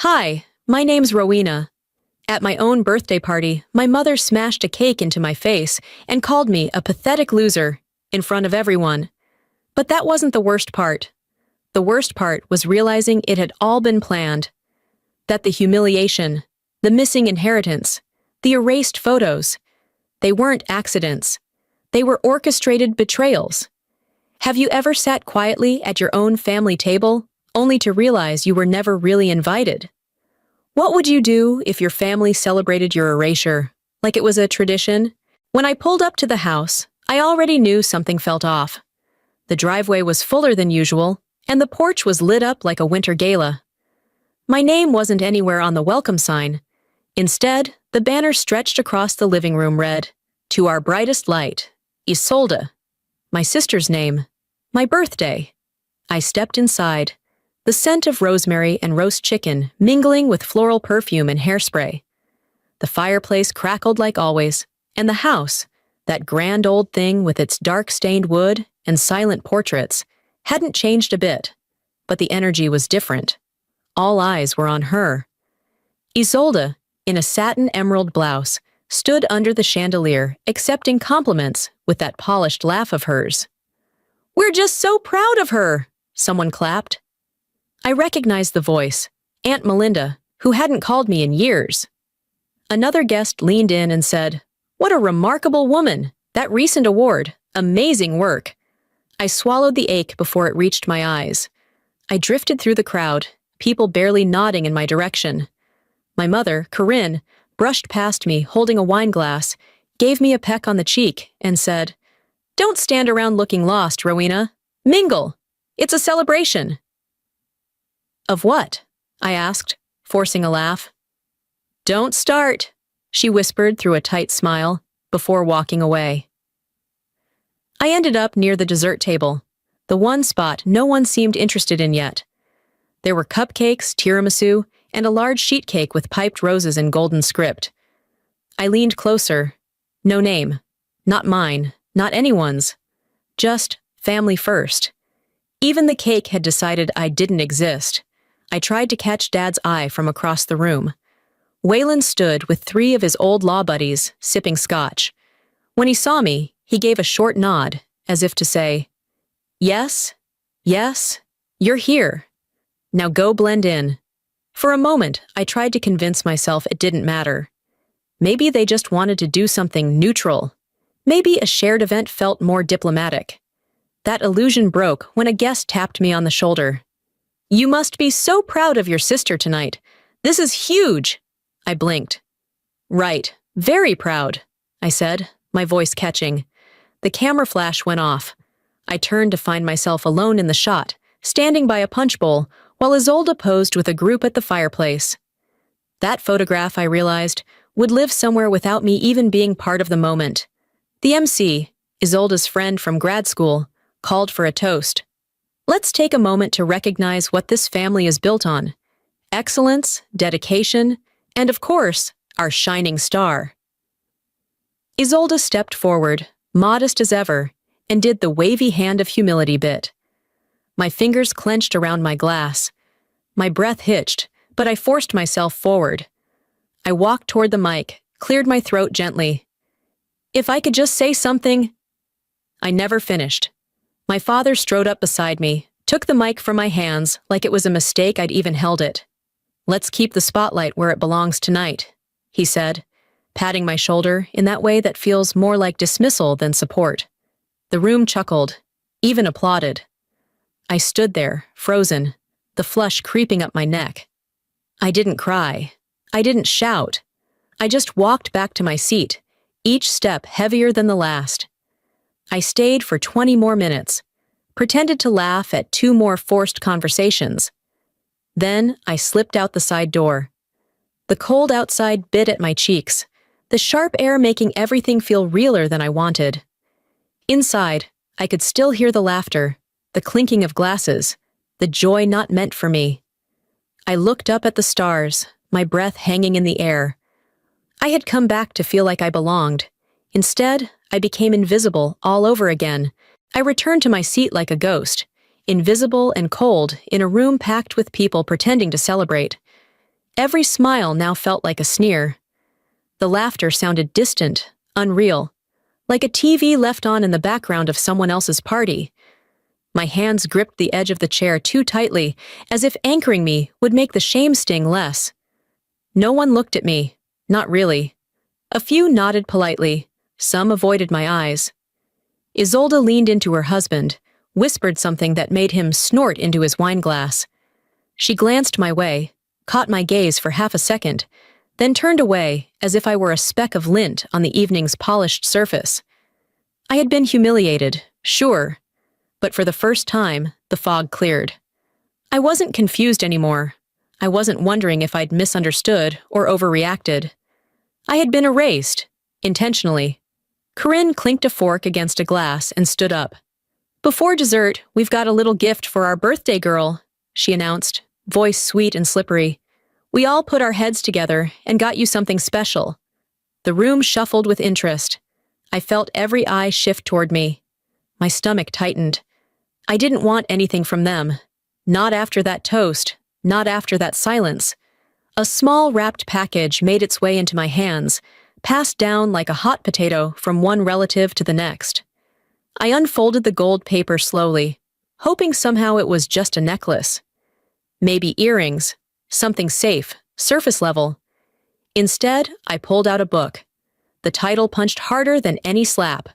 Hi, my name's Rowena. At my own birthday party, my mother smashed a cake into my face and called me a pathetic loser in front of everyone. But that wasn't the worst part. The worst part was realizing it had all been planned. That the humiliation, the missing inheritance, the erased photos, they weren't accidents. They were orchestrated betrayals. Have you ever sat quietly at your own family table, only to realize you were never really invited? What would you do if your family celebrated your erasure, like it was a tradition? When I pulled up to the house, I already knew something felt off. The driveway was fuller than usual, and the porch was lit up like a winter gala. My name wasn't anywhere on the welcome sign. Instead, the banner stretched across the living room read, "To our brightest light, Isolde." My sister's name. My birthday. I stepped inside, the scent of rosemary and roast chicken mingling with floral perfume and hairspray. The fireplace crackled like always, and the house, that grand old thing with its dark-stained wood and silent portraits, hadn't changed a bit. But the energy was different. All eyes were on her. Isolde, in a satin emerald blouse, stood under the chandelier, accepting compliments with that polished laugh of hers. "We're just so proud of her!" someone clapped. I recognized the voice, Aunt Melinda, who hadn't called me in years. Another guest leaned in and said, "What a remarkable woman! That recent award, amazing work." I swallowed the ache before it reached my eyes. I drifted through the crowd, people barely nodding in my direction. My mother, Corinne, brushed past me holding a wine glass, gave me a peck on the cheek, and said, "Don't stand around looking lost, Rowena. Mingle! It's a celebration." "Of what?" I asked, forcing a laugh. "Don't start," she whispered through a tight smile, before walking away. I ended up near the dessert table, the one spot no one seemed interested in yet. There were cupcakes, tiramisu, and a large sheet cake with piped roses in golden script. I leaned closer. No name. Not mine. Not anyone's. Just family first. Even the cake had decided I didn't exist. I tried to catch Dad's eye from across the room. Waylon stood with 3 of his old law buddies, sipping scotch. When he saw me, he gave a short nod, as if to say, "Yes, yes, you're here. Now go blend in." For a moment, I tried to convince myself it didn't matter. Maybe they just wanted to do something neutral. Maybe a shared event felt more diplomatic. That illusion broke when a guest tapped me on the shoulder. "You must be so proud of your sister tonight. This is huge." I blinked. "Right, very proud," I said, my voice catching. The camera flash went off. I turned to find myself alone in the shot, standing by a punch bowl, while Isolde posed with a group at the fireplace. That photograph, I realized, would live somewhere without me even being part of the moment. The MC, Isolde's friend from grad school, called for a toast. Let's take a moment to recognize what this family is built on. Excellence, dedication, and of course, our shining star. Isolde stepped forward, modest as ever, and did the wavy hand of humility bit. My fingers clenched around my glass. My breath hitched, but I forced myself forward. I walked toward the mic, cleared my throat gently. "If I could just say something—" I never finished. My father strode up beside me, took the mic from my hands like it was a mistake I'd even held it. "Let's keep the spotlight where it belongs tonight," he said, patting my shoulder in that way that feels more like dismissal than support. The room chuckled, even applauded. I stood there, frozen, the flush creeping up my neck. I didn't cry. I didn't shout. I just walked back to my seat, each step heavier than the last. I stayed for 20 more minutes, pretended to laugh at 2 more forced conversations. Then I slipped out the side door. The cold outside bit at my cheeks, the sharp air making everything feel realer than I wanted. Inside, I could still hear the laughter, the clinking of glasses, the joy not meant for me. I looked up at the stars, my breath hanging in the air. I had come back to feel like I belonged. Instead, I became invisible all over again. I returned to my seat like a ghost, invisible and cold in a room packed with people pretending to celebrate. Every smile now felt like a sneer. The laughter sounded distant, unreal, like a TV left on in the background of someone else's party. My hands gripped the edge of the chair too tightly, as if anchoring me would make the shame sting less. No one looked at me, not really. A few nodded politely, some avoided my eyes. Isolde leaned into her husband, whispered something that made him snort into his wineglass. She glanced my way, caught my gaze for half a second, then turned away as if I were a speck of lint on the evening's polished surface. I had been humiliated, sure, but for the first time, the fog cleared. I wasn't confused anymore. I wasn't wondering if I'd misunderstood or overreacted. I had been erased, intentionally. Corinne clinked a fork against a glass and stood up. "Before dessert, we've got a little gift for our birthday girl," she announced, voice sweet and slippery. "We all put our heads together and got you something special." The room shuffled with interest. I felt every eye shift toward me. My stomach tightened. I didn't want anything from them. Not after that toast, not after that silence. A small wrapped package made its way into my hands, passed down like a hot potato from one relative to the next. I unfolded the gold paper slowly, hoping somehow it was just a necklace. Maybe earrings, something safe, surface level. Instead, I pulled out a book. The title punched harder than any slap.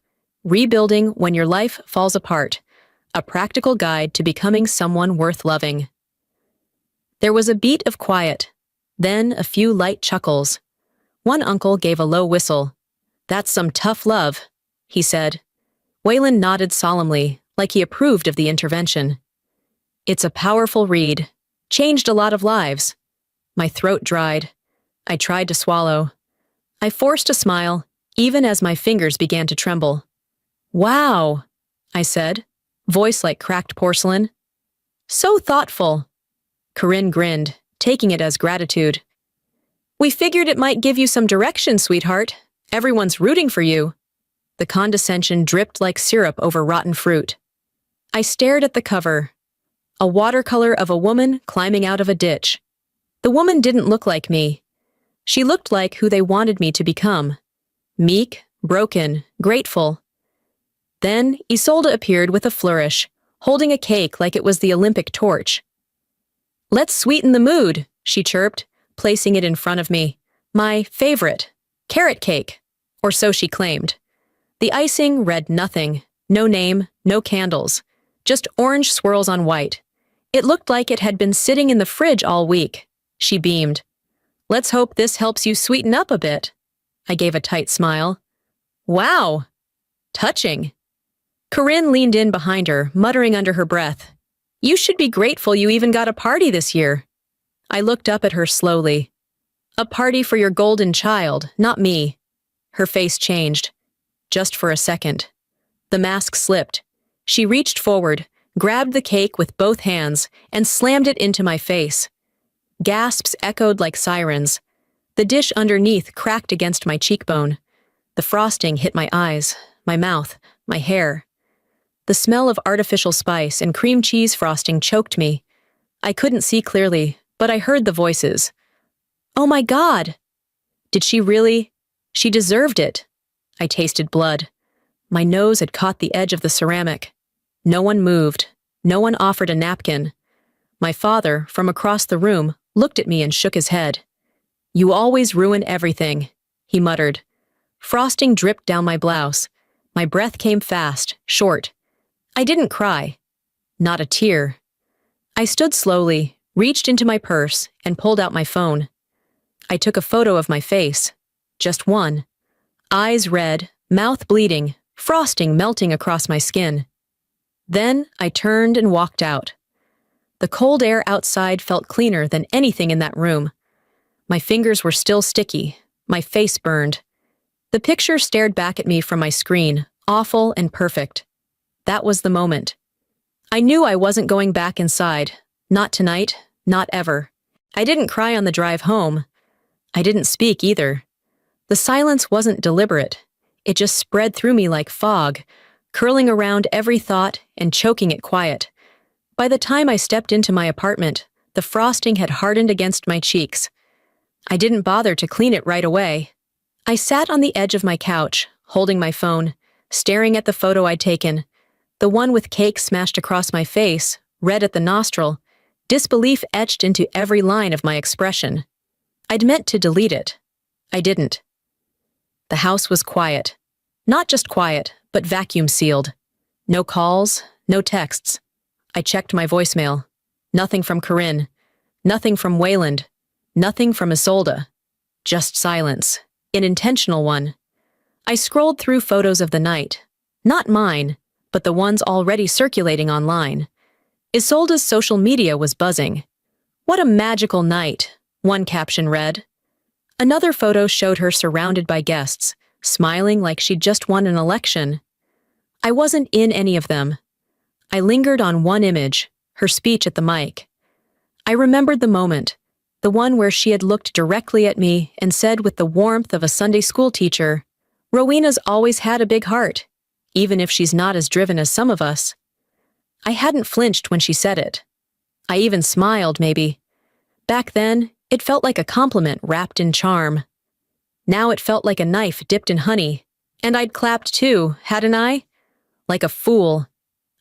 Rebuilding When Your Life Falls Apart. A practical guide to becoming someone worth loving. There was a beat of quiet, then a few light chuckles. One uncle gave a low whistle. "That's some tough love," he said. Waylon nodded solemnly, like he approved of the intervention. "It's a powerful read. Changed a lot of lives." My throat dried. I tried to swallow. I forced a smile, even as my fingers began to tremble. "Wow," I said, voice like cracked porcelain. "So thoughtful." Corinne grinned, taking it as gratitude. "We figured it might give you some direction, sweetheart. Everyone's rooting for you." The condescension dripped like syrup over rotten fruit. I stared at the cover. A watercolor of a woman climbing out of a ditch. The woman didn't look like me. She looked like who they wanted me to become. Meek, broken, grateful. Then Isolde appeared with a flourish, holding a cake like it was the Olympic torch. "Let's sweeten the mood," she chirped, placing it in front of me. My favorite, carrot cake, or so she claimed. The icing read nothing, no name, no candles, just orange swirls on white. It looked like it had been sitting in the fridge all week. She beamed. "Let's hope this helps you sweeten up a bit." I gave a tight smile. "Wow. Touching." Corinne leaned in behind her, muttering under her breath. "You should be grateful you even got a party this year." I looked up at her slowly. "A party for your golden child, not me." Her face changed. Just for a second. The mask slipped. She reached forward, grabbed the cake with both hands, and slammed it into my face. Gasps echoed like sirens. The dish underneath cracked against my cheekbone. The frosting hit my eyes, my mouth, my hair. The smell of artificial spice and cream cheese frosting choked me. I couldn't see clearly, but I heard the voices. "Oh my God! Did she really? She deserved it." I tasted blood. My nose had caught the edge of the ceramic. No one moved. No one offered a napkin. My father, from across the room, looked at me and shook his head. "You always ruin everything," he muttered. Frosting dripped down my blouse. My breath came fast, short. I didn't cry. Not a tear. I stood slowly, reached into my purse, and pulled out my phone. I took a photo of my face. Just one. Eyes red, mouth bleeding, frosting melting across my skin. Then I turned and walked out. The cold air outside felt cleaner than anything in that room. My fingers were still sticky. My face burned. The picture stared back at me from my screen, awful and perfect. That was the moment. I knew I wasn't going back inside. Not tonight, not ever. I didn't cry on the drive home. I didn't speak either. The silence wasn't deliberate. It just spread through me like fog, curling around every thought and choking it quiet. By the time I stepped into my apartment, the frosting had hardened against my cheeks. I didn't bother to clean it right away. I sat on the edge of my couch, holding my phone, staring at the photo I'd taken, the one with cake smashed across my face, red at the nostril, disbelief etched into every line of my expression. I'd meant to delete it. I didn't. The house was quiet. Not just quiet, but vacuum-sealed. No calls, no texts. I checked my voicemail. Nothing from Corinne. Nothing from Wayland. Nothing from Isolde. Just silence. An intentional one. I scrolled through photos of the night. Not mine, but the ones already circulating online. Isolde's social media was buzzing. "What a magical night," one caption read. Another photo showed her surrounded by guests, smiling like she'd just won an election. I wasn't in any of them. I lingered on one image, her speech at the mic. I remembered the moment, the one where she had looked directly at me and said with the warmth of a Sunday school teacher, "Rowena's always had a big heart, even if she's not as driven as some of us." I hadn't flinched when she said it. I even smiled, maybe. Back then, it felt like a compliment wrapped in charm. Now it felt like a knife dipped in honey. And I'd clapped too, hadn't I? Like a fool.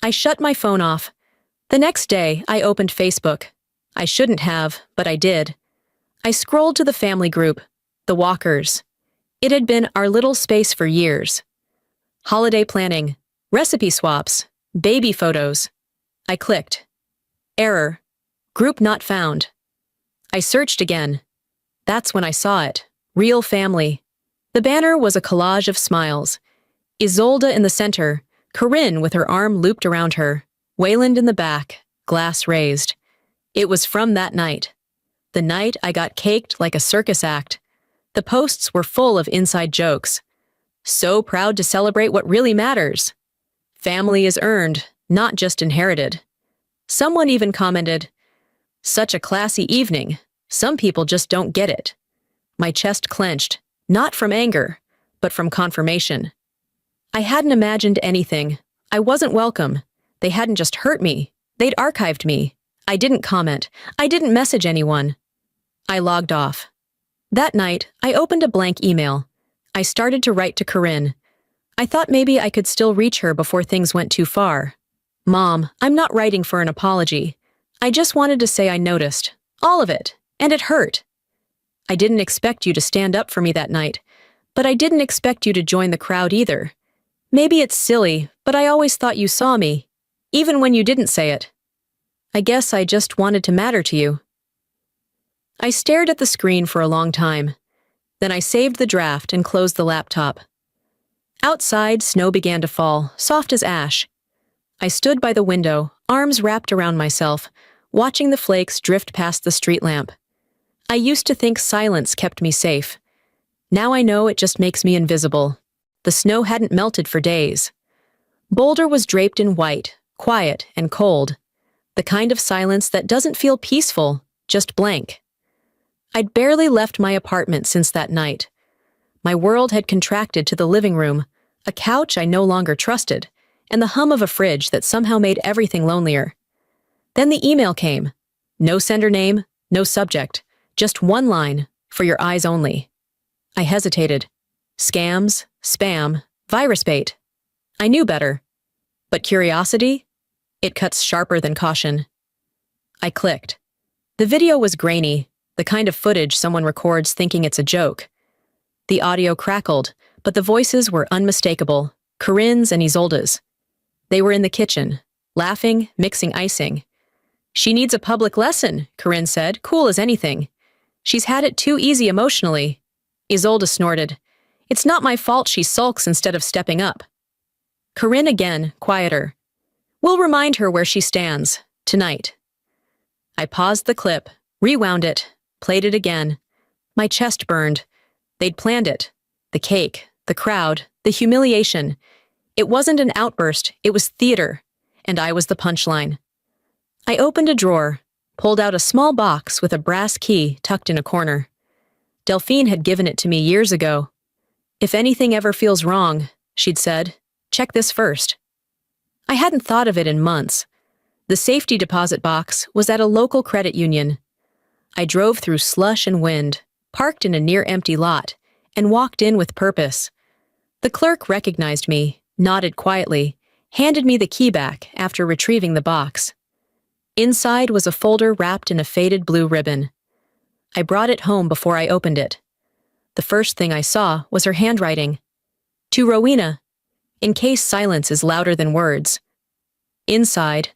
I shut my phone off. The next day, I opened Facebook. I shouldn't have, but I did. I scrolled to the family group, the Walkers. It had been our little space for years. Holiday planning, recipe swaps, baby photos. I clicked. Error. Group not found. I searched again. That's when I saw it. Real family. The banner was a collage of smiles. Isolde in the center, Corinne with her arm looped around her, Wayland in the back, glass raised. It was from that night. The night I got caked like a circus act. The posts were full of inside jokes. So proud to celebrate what really matters. Family is earned, not just inherited. Someone even commented, "Such a classy evening. Some people just don't get it." My chest clenched, not from anger, but from confirmation. I hadn't imagined anything. I wasn't welcome. They hadn't just hurt me. They'd archived me. I didn't comment. I didn't message anyone. I logged off. That night, I opened a blank email. I started to write to Corinne. I thought maybe I could still reach her before things went too far. "Mom, I'm not writing for an apology. I just wanted to say I noticed. All of it. And it hurt. I didn't expect you to stand up for me that night, but I didn't expect you to join the crowd either. Maybe it's silly, but I always thought you saw me, even when you didn't say it. I guess I just wanted to matter to you." I stared at the screen for a long time. Then I saved the draft and closed the laptop. Outside, snow began to fall, soft as ash. I stood by the window, arms wrapped around myself, watching the flakes drift past the street lamp. I used to think silence kept me safe. Now I know it just makes me invisible. The snow hadn't melted for days. Boulder was draped in white, quiet and cold. The kind of silence that doesn't feel peaceful, just blank. I'd barely left my apartment since that night. My world had contracted to the living room, a couch I no longer trusted, and the hum of a fridge that somehow made everything lonelier. Then the email came. No sender name, no subject, just one line, "For your eyes only." I hesitated. Scams, spam, virus bait. I knew better. But curiosity? It cuts sharper than caution. I clicked. The video was grainy, the kind of footage someone records thinking it's a joke. The audio crackled, but the voices were unmistakable, Corinne's and Isolde's. They were in the kitchen, laughing, mixing icing. "She needs a public lesson," Corinne said, cool as anything. "She's had it too easy emotionally." Isolde snorted. "It's not my fault she sulks instead of stepping up." Corinne again, quieter. "We'll remind her where she stands, tonight." I paused the clip, rewound it, played it again. My chest burned. They'd planned it. The cake, the crowd, the humiliation. It wasn't an outburst, it was theater, and I was the punchline. I opened a drawer, pulled out a small box with a brass key tucked in a corner. Delphine had given it to me years ago. "If anything ever feels wrong," she'd said, "check this first." I hadn't thought of it in months. The safety deposit box was at a local credit union. I drove through slush and wind, parked in a near-empty lot, and walked in with purpose. The clerk recognized me, nodded quietly, handed me the key back after retrieving the box. Inside was a folder wrapped in a faded blue ribbon. I brought it home before I opened it. The first thing I saw was her handwriting. To Rowena, in case silence is louder than words. Inside,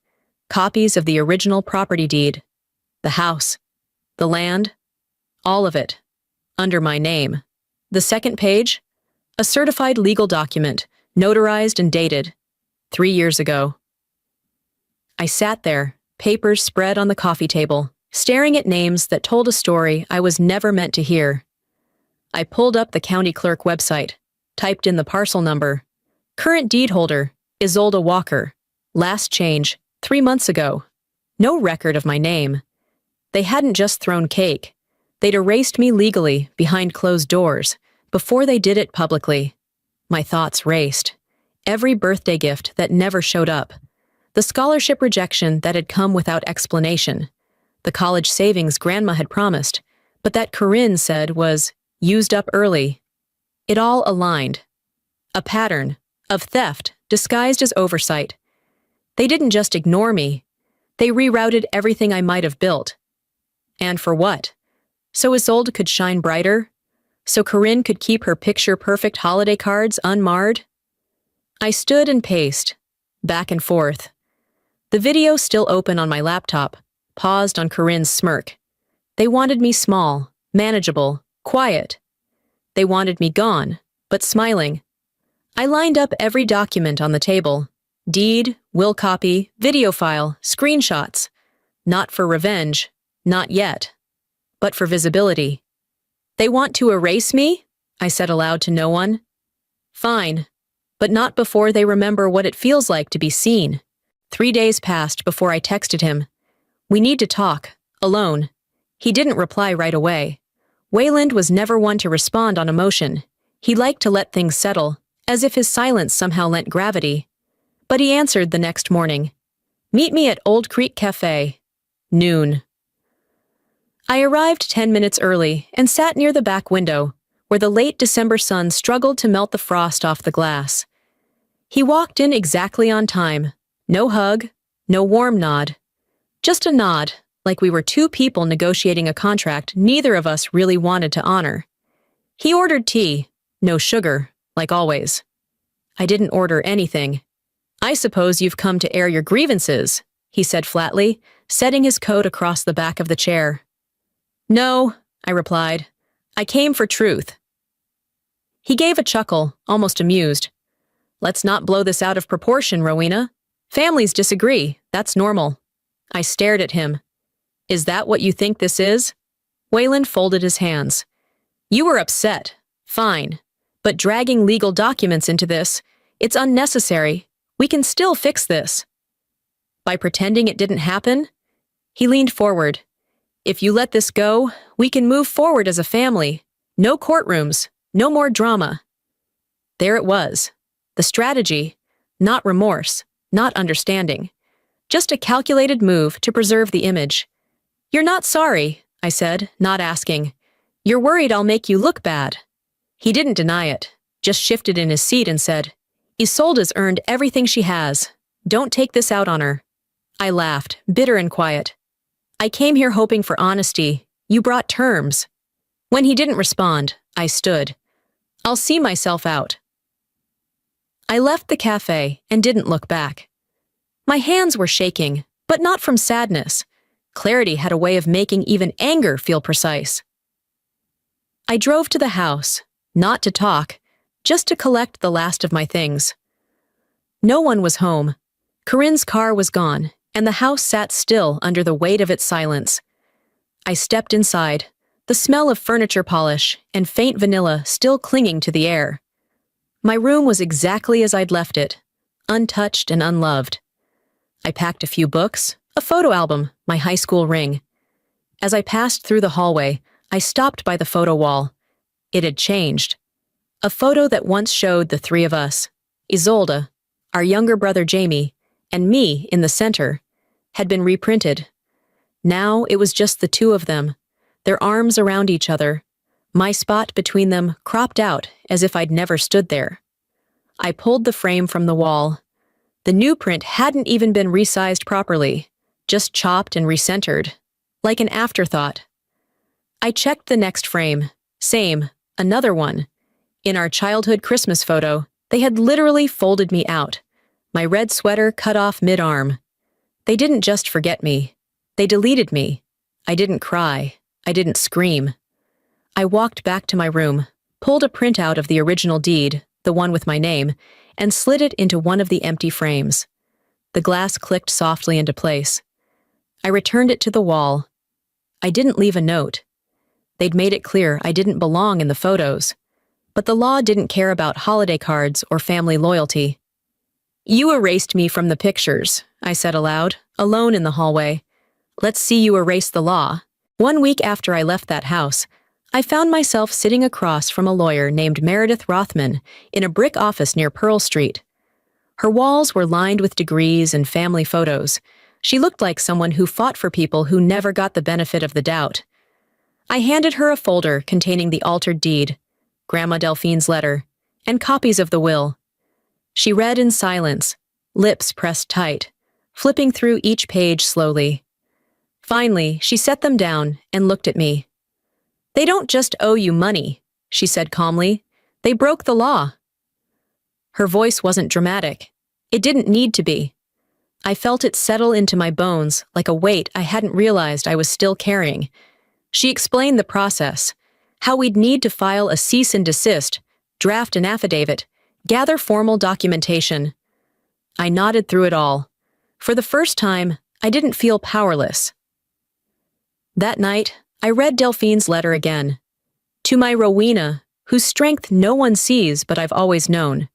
copies of the original property deed, the house, the land, all of it, under my name. The second page, a certified legal document, notarized and dated, 3 years ago. I sat there, papers spread on the coffee table, staring at names that told a story I was never meant to hear. I pulled up the county clerk website, typed in the parcel number. Current deed holder, Isolde Walker. Last change, 3 months ago. No record of my name. They hadn't just thrown cake. They'd erased me legally behind closed doors before they did it publicly. My thoughts raced. Every birthday gift that never showed up. The scholarship rejection that had come without explanation. The college savings Grandma had promised, but that Corinne said was used up early. It all aligned. A pattern of theft disguised as oversight. They didn't just ignore me. They rerouted everything I might have built. And for what? So Isolde could shine brighter? So Corinne could keep her picture-perfect holiday cards unmarred? I stood and paced, back and forth. The video still open on my laptop, paused on Corinne's smirk. They wanted me small, manageable, quiet. They wanted me gone, but smiling. I lined up every document on the table. Deed, will copy, video file, screenshots. Not for revenge, not yet. But for visibility. They want to erase me? I said aloud to no one. Fine, but not before they remember what it feels like to be seen. 3 days passed before I texted him. We need to talk, alone. He didn't reply right away. Wayland was never one to respond on emotion. He liked to let things settle, as if his silence somehow lent gravity. But he answered the next morning. Meet me at Old Creek Cafe. Noon. I arrived 10 minutes early and sat near the back window, where the late December sun struggled to melt the frost off the glass. He walked in exactly on time. No hug, no warm nod. Just a nod, like we were two people negotiating a contract neither of us really wanted to honor. He ordered tea, no sugar, like always. I didn't order anything. I suppose you've come to air your grievances, he said flatly, setting his coat across the back of the chair. No, I replied. I came for truth. He gave a chuckle, almost amused. Let's not blow this out of proportion, Rowena. Families disagree, that's normal. I stared at him. Is that what you think this is? Wayland folded his hands. You were upset. Fine. But dragging legal documents into this, it's unnecessary. We can still fix this. By pretending it didn't happen? He leaned forward. If you let this go, we can move forward as a family. No courtrooms, no more drama. There it was. The strategy, not remorse, not understanding. Just a calculated move to preserve the image. You're not sorry, I said, not asking. You're worried I'll make you look bad. He didn't deny it, just shifted in his seat and said, Isolde's earned everything she has. Don't take this out on her. I laughed, bitter and quiet. I came here hoping for honesty. You brought terms. When he didn't respond, I stood. I'll see myself out. I left the cafe and didn't look back. My hands were shaking, but not from sadness. Clarity had a way of making even anger feel precise. I drove to the house, not to talk, just to collect the last of my things. No one was home. Corinne's car was gone, and the house sat still under the weight of its silence. I stepped inside, the smell of furniture polish and faint vanilla still clinging to the air. My room was exactly as I'd left it, untouched and unloved. I packed a few books, a photo album, my high school ring. As I passed through the hallway, I stopped by the photo wall. It had changed. A photo that once showed the three of us, Isolde, our younger brother Jamie, and me in the center, had been reprinted. Now it was just the two of them, their arms around each other, My spot between them cropped out as if I'd never stood there. I pulled the frame from the wall. The new print hadn't even been resized properly, just chopped and recentered, like an afterthought. I checked the next frame. Same, another one. In our childhood Christmas photo, they had literally folded me out, my red sweater cut off mid-arm. They didn't just forget me. They deleted me. I didn't cry. I didn't scream. I walked back to my room, pulled a printout of the original deed, the one with my name, and slid it into one of the empty frames. The glass clicked softly into place. I returned it to the wall. I didn't leave a note. They'd made it clear I didn't belong in the photos. But the law didn't care about holiday cards or family loyalty. "You erased me from the pictures," I said aloud, alone in the hallway. "Let's see you erase the law." 1 week after I left that house, I found myself sitting across from a lawyer named Meredith Rothman in a brick office near Pearl Street. Her walls were lined with degrees and family photos. She looked like someone who fought for people who never got the benefit of the doubt. I handed her a folder containing the altered deed, Grandma Delphine's letter, and copies of the will. She read in silence, lips pressed tight, flipping through each page slowly. Finally, she set them down and looked at me. "They don't just owe you money," she said calmly. "They broke the law." Her voice wasn't dramatic. It didn't need to be. I felt it settle into my bones like a weight I hadn't realized I was still carrying. She explained the process, how we'd need to file a cease and desist, draft an affidavit, gather formal documentation. I nodded through it all. For the first time, I didn't feel powerless. That night, I read Delphine's letter again. To my Rowena, whose strength no one sees but I've always known.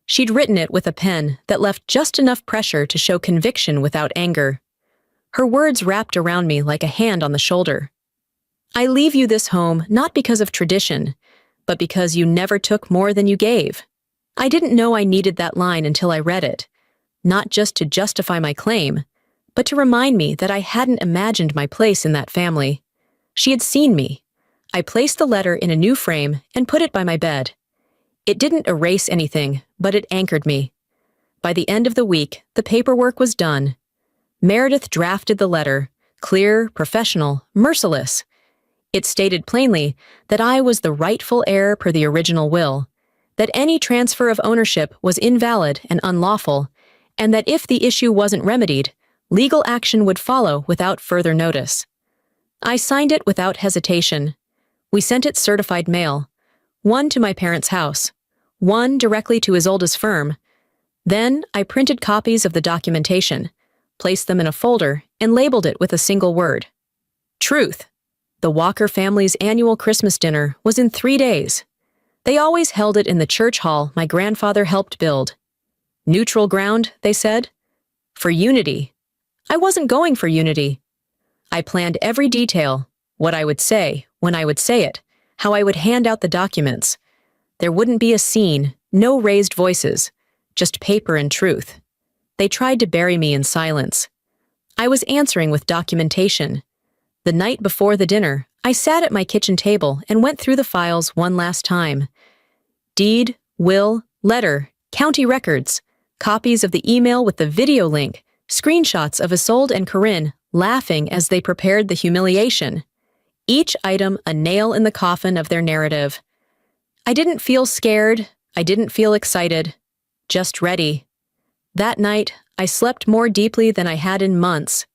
She'd written it with a pen that left just enough pressure to show conviction without anger. Her words wrapped around me like a hand on the shoulder. "I leave you this home not because of tradition, but because you never took more than you gave." I didn't know I needed that line until I read it, not just to justify my claim, but to remind me that I hadn't imagined my place in that family. She had seen me. I placed the letter in a new frame and put it by my bed. It didn't erase anything, but it anchored me. By the end of the week, the paperwork was done. Meredith drafted the letter, clear, professional, merciless. It stated plainly that I was the rightful heir per the original will, that any transfer of ownership was invalid and unlawful, and that if the issue wasn't remedied, legal action would follow without further notice. I signed it without hesitation. We sent it certified mail, one to my parents' house, one directly to Isolde's firm. Then I printed copies of the documentation, placed them in a folder, and labeled it with a single word. Truth. The Walker family's annual Christmas dinner was in 3 days. They always held it in the church hall my grandfather helped build. Neutral ground, they said. For unity. I wasn't going for unity. I planned every detail, what I would say, when I would say it, how I would hand out the documents. There wouldn't be a scene, no raised voices, just paper and truth. They tried to bury me in silence. I was answering with documentation. The night before the dinner, I sat at my kitchen table and went through the files one last time. Deed, will, letter, county records, copies of the email with the video link, screenshots of Isolde and Corinne laughing as they prepared the humiliation. Each item a nail in the coffin of their narrative. I didn't feel scared. I didn't feel excited. Just ready. That night, I slept more deeply than I had in months.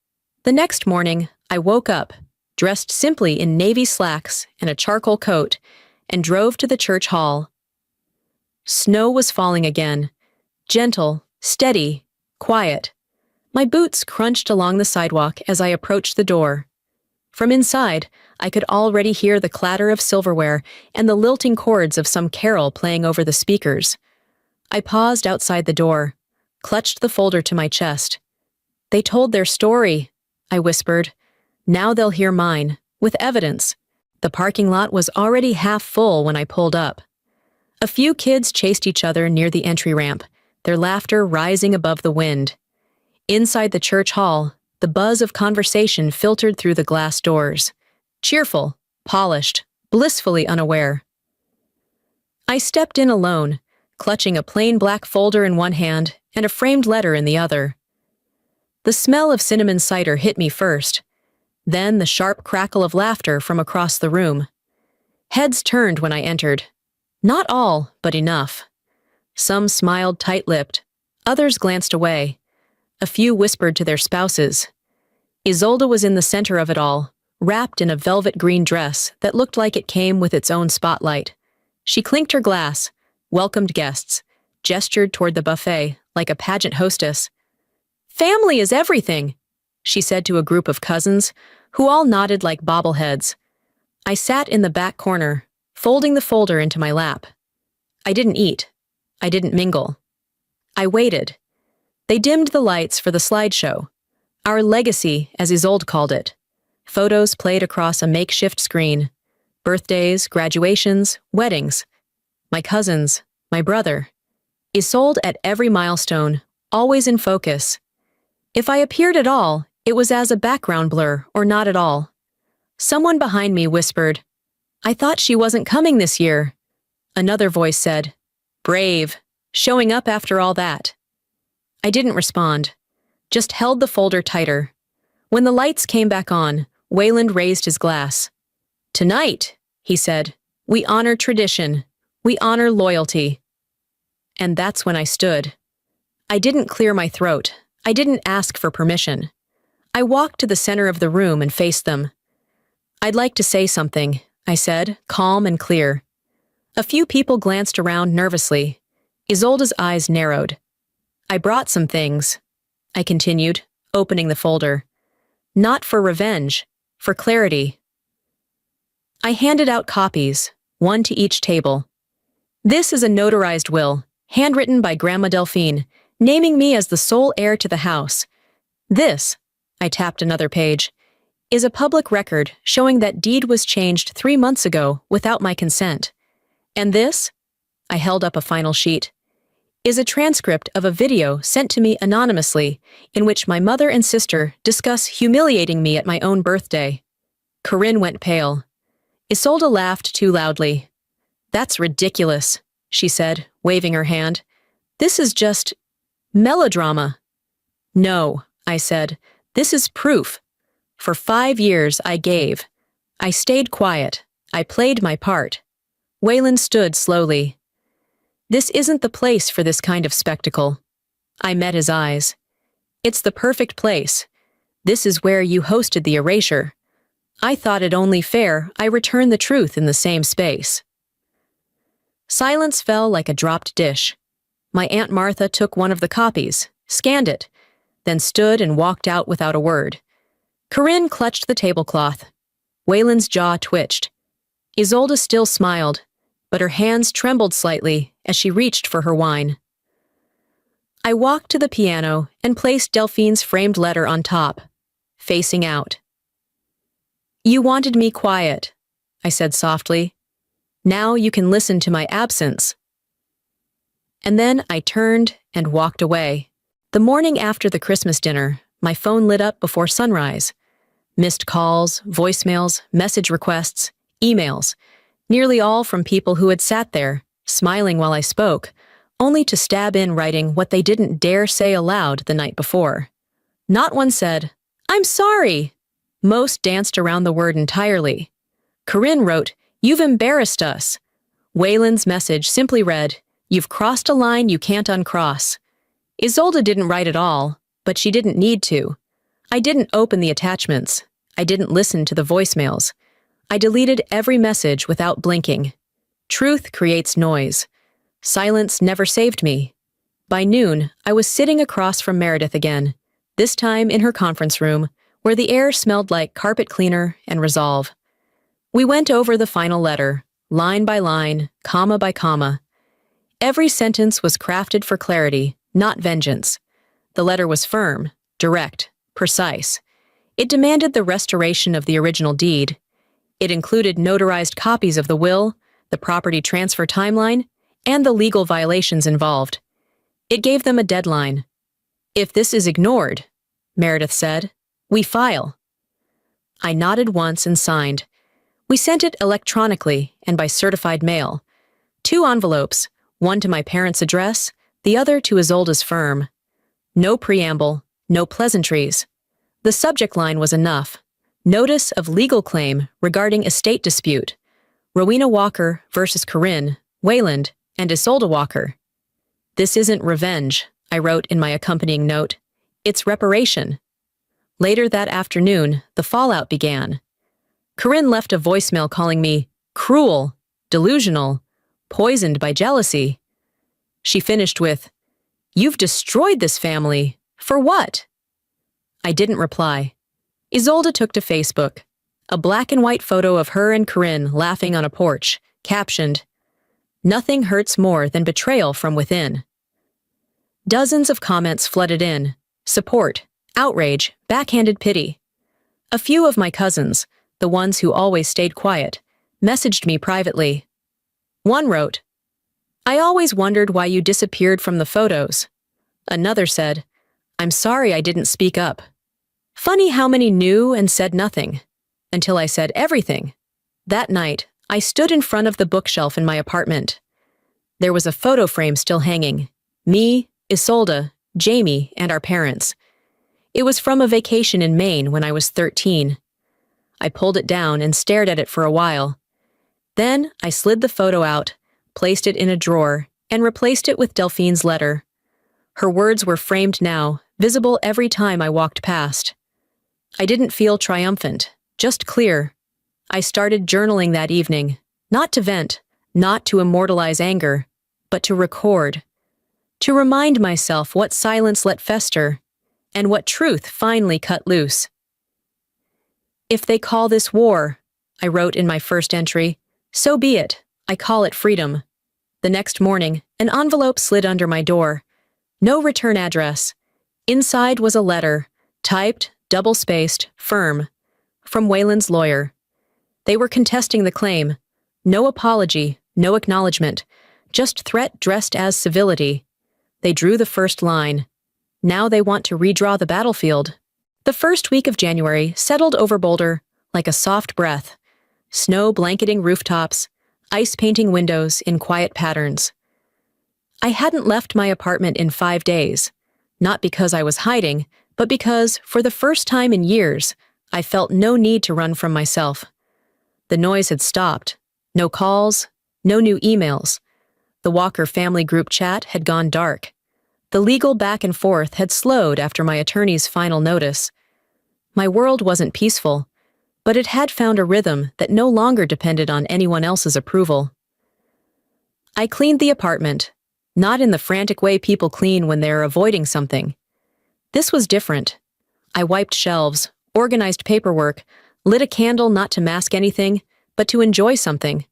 The next morning, I woke up, dressed simply in navy slacks and a charcoal coat, and drove to the church hall. Snow was falling again. Gentle, steady, quiet. My boots crunched along the sidewalk as I approached the door. From inside, I could already hear the clatter of silverware and the lilting chords of some carol playing over the speakers. I paused outside the door, clutched the folder to my chest. They told their story, I whispered. Now they'll hear mine, with evidence. The parking lot was already half full when I pulled up. A few kids chased each other near the entry ramp, their laughter rising above the wind. Inside the church hall, the buzz of conversation filtered through the glass doors. Cheerful, polished, blissfully unaware. I stepped in alone, clutching a plain black folder in one hand and a framed letter in the other. The smell of cinnamon cider hit me first, then the sharp crackle of laughter from across the room. Heads turned when I entered. Not all, but enough. Some smiled tight-lipped, others glanced away. A few whispered to their spouses. Isolde was in the center of it all, wrapped in a velvet green dress that looked like it came with its own spotlight. She clinked her glass, welcomed guests, gestured toward the buffet like a pageant hostess. "Family is everything," she said to a group of cousins, who all nodded like bobbleheads. I sat in the back corner, folding the folder into my lap. I didn't eat. I didn't mingle. I waited. They dimmed the lights for the slideshow. Our legacy, as Isolde called it. Photos played across a makeshift screen. Birthdays, graduations, weddings. My cousins, my brother. Isolde at every milestone, always in focus. If I appeared at all, it was as a background blur or not at all. Someone behind me whispered, "I thought she wasn't coming this year." Another voice said, "Brave, showing up after all that." I didn't respond, just held the folder tighter. When the lights came back on, Wayland raised his glass. "Tonight," he said, "we honor tradition. We honor loyalty." And that's when I stood. I didn't clear my throat. I didn't ask for permission. I walked to the center of the room and faced them. "I'd like to say something," I said, calm and clear. A few people glanced around nervously. Isolde's eyes narrowed. "I brought some things," I continued, opening the folder. "Not for revenge, for clarity." I handed out copies, one to each table. "This is a notarized will, handwritten by Grandma Delphine, naming me as the sole heir to the house. This," I tapped another page, "is a public record showing that deed was changed 3 months ago without my consent. And this," I held up a final sheet, "is a transcript of a video sent to me anonymously in which my mother and sister discuss humiliating me at my own birthday." Corinne went pale. Isolde laughed too loudly. "That's ridiculous," she said, waving her hand. "This is just melodrama." "No," I said, "this is proof. For 5 years I gave. I stayed quiet. I played my part." Wayland stood slowly. "This isn't the place for this kind of spectacle." I met his eyes. "It's the perfect place. This is where you hosted the erasure. I thought it only fair I return the truth in the same space." Silence fell like a dropped dish. My Aunt Martha took one of the copies, scanned it, then stood and walked out without a word. Corinne clutched the tablecloth. Wayland's jaw twitched. Isolde still smiled, but her hands trembled slightly as she reached for her wine. I walked to the piano and placed Delphine's framed letter on top, facing out. "You wanted me quiet," I said softly. "Now you can listen to my absence." And then I turned and walked away. The morning after the Christmas dinner, my phone lit up before sunrise. Missed calls, voicemails, message requests, emails, nearly all from people who had sat there, smiling while I spoke, only to stab in writing what they didn't dare say aloud the night before. Not one said, "I'm sorry." Most danced around the word entirely. Corinne wrote, "You've embarrassed us." Wayland's message simply read, "You've crossed a line you can't uncross." Isolde didn't write at all, but she didn't need to. I didn't open the attachments. I didn't listen to the voicemails. I deleted every message without blinking. Truth creates noise. Silence never saved me. By noon, I was sitting across from Meredith again, this time in her conference room, where the air smelled like carpet cleaner and resolve. We went over the final letter, line by line, comma by comma. Every sentence was crafted for clarity, not vengeance. The letter was firm, direct, precise. It demanded the restoration of the original deed. It included notarized copies of the will, the property transfer timeline, and the legal violations involved. It gave them a deadline. "If this is ignored," Meredith said, "we file." I nodded once and signed. We sent it electronically and by certified mail. 2 envelopes, one to my parents' address, the other to Isolda's firm. No preamble, no pleasantries. The subject line was enough. Notice of legal claim regarding estate dispute. Rowena Walker versus Corinne, Wayland, and Isolda Walker. This isn't revenge, I wrote in my accompanying note. It's reparation. Later that afternoon, the fallout began. Corinne left a voicemail calling me cruel, delusional, poisoned by jealousy. She finished with, "You've destroyed this family. For what?" I didn't reply. Isolda took to Facebook. A black and white photo of her and Corinne laughing on a porch, captioned, "Nothing hurts more than betrayal from within." Dozens of comments flooded in. Support, outrage, backhanded pity. A few of my cousins, the ones who always stayed quiet, messaged me privately. One wrote, "I always wondered why you disappeared from the photos." Another said, "I'm sorry I didn't speak up." Funny how many knew and said nothing, until I said everything. That night, I stood in front of the bookshelf in my apartment. There was a photo frame still hanging. Me, Isolda, Jamie, and our parents. It was from a vacation in Maine when I was 13. I pulled it down and stared at it for a while. Then I slid the photo out, placed it in a drawer, and replaced it with Delphine's letter. Her words were framed now, visible every time I walked past. I didn't feel triumphant, just clear. I started journaling that evening, not to vent, not to immortalize anger, but to record. To remind myself what silence let fester, and what truth finally cut loose. "If they call this war," I wrote in my first entry, "so be it. I call it freedom." The next morning, an envelope slid under my door. No return address. Inside was a letter, typed, double-spaced, firm, from Wayland's lawyer. They were contesting the claim. No apology, no acknowledgement, just threat dressed as civility. They drew the first line. Now they want to redraw the battlefield. The first week of January settled over Boulder like a soft breath. Snow blanketing rooftops, ice painting windows in quiet patterns. I hadn't left my apartment in 5 days, not because I was hiding, but because, for the first time in years, I felt no need to run from myself. The noise had stopped. No calls, no new emails. The Walker family group chat had gone dark. The legal back and forth had slowed after my attorney's final notice. My world wasn't peaceful, but it had found a rhythm that no longer depended on anyone else's approval. I cleaned the apartment, not in the frantic way people clean when they're avoiding something. This was different. I wiped shelves, organized paperwork, lit a candle not to mask anything, but to enjoy something.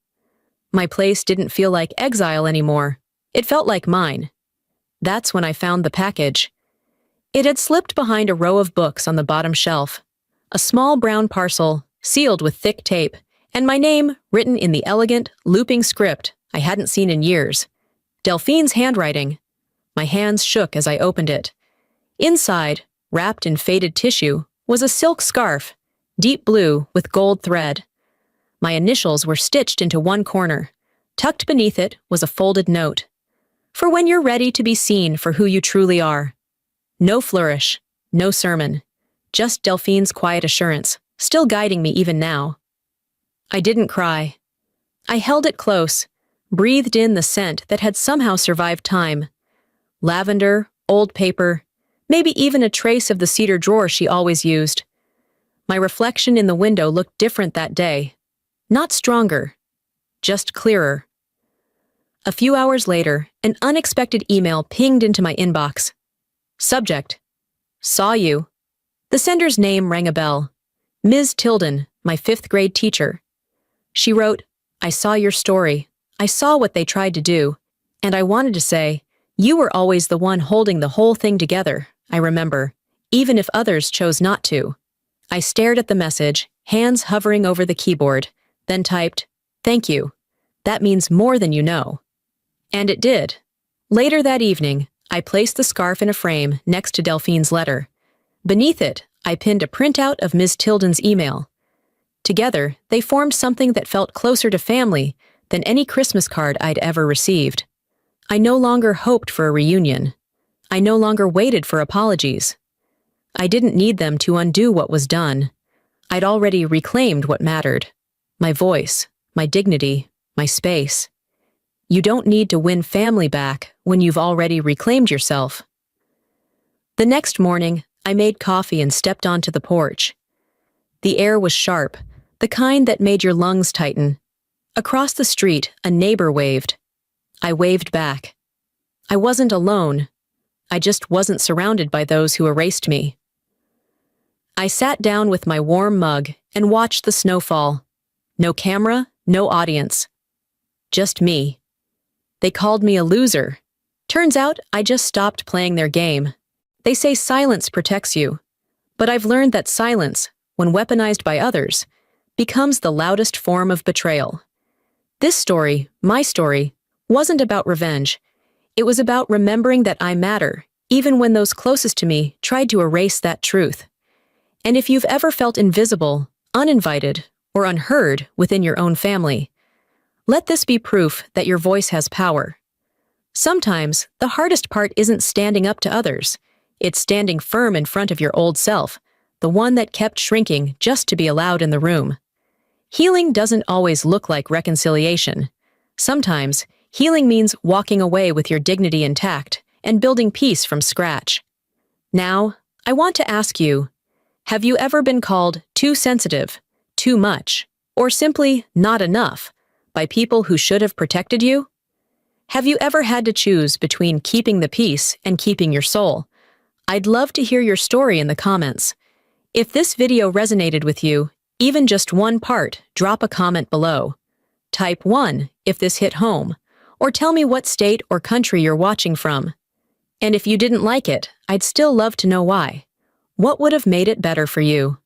My place didn't feel like exile anymore. It felt like mine. That's when I found the package. It had slipped behind a row of books on the bottom shelf. A small brown parcel, sealed with thick tape, and my name written in the elegant, looping script I hadn't seen in years. Delphine's handwriting. My hands shook as I opened it. Inside, wrapped in faded tissue, was a silk scarf, deep blue with gold thread. My initials were stitched into one corner. Tucked beneath it was a folded note. "For when you're ready to be seen for who you truly are." No flourish, no sermon. Just Delphine's quiet assurance, still guiding me even now. I didn't cry. I held it close, breathed in the scent that had somehow survived time. Lavender, old paper, maybe even a trace of the cedar drawer she always used. My reflection in the window looked different that day. Not stronger, just clearer. A few hours later, an unexpected email pinged into my inbox. Subject: Saw you. The sender's name rang a bell. Ms. Tilden, my 5th grade teacher. She wrote, "I saw your story. I saw what they tried to do. And I wanted to say, you were always the one holding the whole thing together, I remember, even if others chose not to." I stared at the message, hands hovering over the keyboard, then typed, "Thank you. That means more than you know." And it did. Later that evening, I placed the scarf in a frame next to Delphine's letter. Beneath it, I pinned a printout of Ms. Tilden's email. Together, they formed something that felt closer to family than any Christmas card I'd ever received. I no longer hoped for a reunion. I no longer waited for apologies. I didn't need them to undo what was done. I'd already reclaimed what mattered. My voice, my dignity, my space. You don't need to win family back when you've already reclaimed yourself. The next morning, I made coffee and stepped onto the porch. The air was sharp, the kind that made your lungs tighten. Across the street, a neighbor waved. I waved back. I wasn't alone. I just wasn't surrounded by those who erased me. I sat down with my warm mug and watched the snow fall. No camera, no audience. Just me. They called me a loser. Turns out I just stopped playing their game. They say silence protects you. But I've learned that silence, when weaponized by others, becomes the loudest form of betrayal. This story, my story, wasn't about revenge. It was about remembering that I matter, even when those closest to me tried to erase that truth. And if you've ever felt invisible, uninvited, or unheard within your own family, let this be proof that your voice has power. Sometimes, the hardest part isn't standing up to others. It's standing firm in front of your old self, the one that kept shrinking just to be allowed in the room. Healing doesn't always look like reconciliation. Sometimes, healing means walking away with your dignity intact and building peace from scratch. Now, I want to ask you, have you ever been called too sensitive, too much, or simply not enough by people who should have protected you? Have you ever had to choose between keeping the peace and keeping your soul? I'd love to hear your story in the comments. If this video resonated with you, even just one part, drop a comment below. Type 1 if this hit home, or tell me what state or country you're watching from. And if you didn't like it, I'd still love to know why. What would have made it better for you?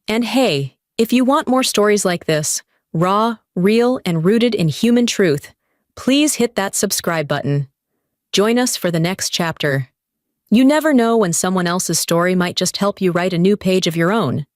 And hey, if you want more stories like this, raw, real, and rooted in human truth, please hit that subscribe button. Join us for the next chapter. You never know when someone else's story might just help you write a new page of your own.